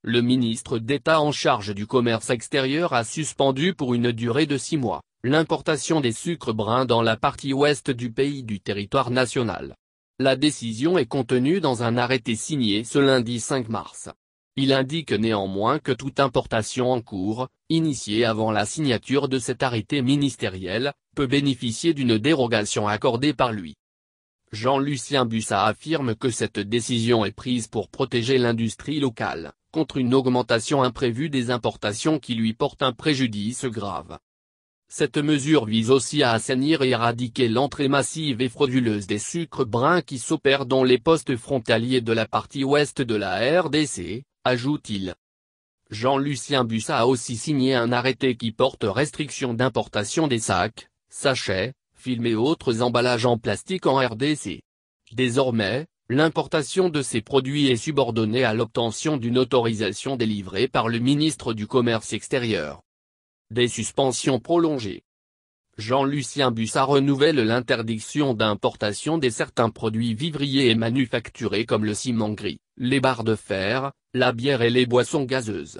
Le ministre d'État en charge du commerce extérieur a suspendu pour une durée de 6 mois, l'importation des sucres bruns dans la partie ouest du pays du territoire national. La décision est contenue dans un arrêté signé ce lundi 5 mars. Il indique néanmoins que toute importation en cours, initiée avant la signature de cet arrêté ministériel, peut bénéficier d'une dérogation accordée par lui. Jean-Lucien Bussat affirme que cette décision est prise pour protéger l'industrie locale, contre une augmentation imprévue des importations qui lui porte un préjudice grave. Cette mesure vise aussi à assainir et éradiquer l'entrée massive et frauduleuse des sucres bruns qui s'opèrent dans les postes frontaliers de la partie ouest de la RDC, ajoute-t-il. Jean-Lucien Bussat a aussi signé un arrêté qui porte restriction d'importation des sacs, sachets, films et autres emballages en plastique en RDC. Désormais, l'importation de ces produits est subordonnée à l'obtention d'une autorisation délivrée par le ministre du Commerce extérieur. Des suspensions prolongées. Jean-Lucien Bussat renouvelle l'interdiction d'importation de certains produits vivriers et manufacturés comme le ciment gris, les barres de fer, la bière et les boissons gazeuses.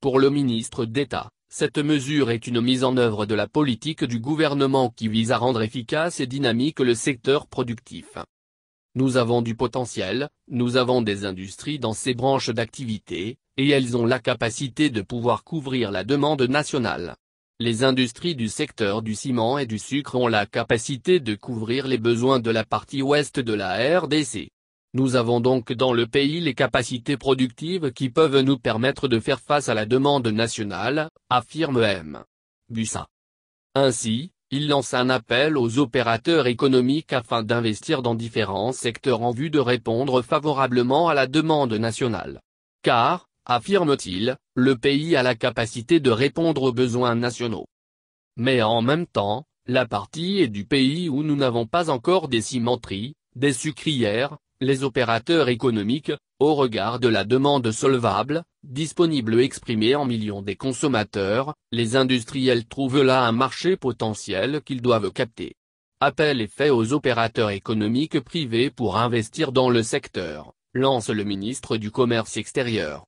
Pour le ministre d'État, cette mesure est une mise en œuvre de la politique du gouvernement qui vise à rendre efficace et dynamique le secteur productif. Nous avons du potentiel, nous avons des industries dans ces branches d'activité, et elles ont la capacité de pouvoir couvrir la demande nationale. Les industries du secteur du ciment et du sucre ont la capacité de couvrir les besoins de la partie ouest de la RDC. Nous avons donc dans le pays les capacités productives qui peuvent nous permettre de faire face à la demande nationale, affirme M. Bussat. Ainsi, il lance un appel aux opérateurs économiques afin d'investir dans différents secteurs en vue de répondre favorablement à la demande nationale. Car, affirme-t-il, le pays a la capacité de répondre aux besoins nationaux. Mais en même temps, la partie est du pays où nous n'avons pas encore des cimenteries, des sucrières, les opérateurs économiques, au regard de la demande solvable, disponible exprimée en millions des consommateurs, les industriels trouvent là un marché potentiel qu'ils doivent capter. Appel est fait aux opérateurs économiques privés pour investir dans le secteur, lance le ministre du Commerce extérieur.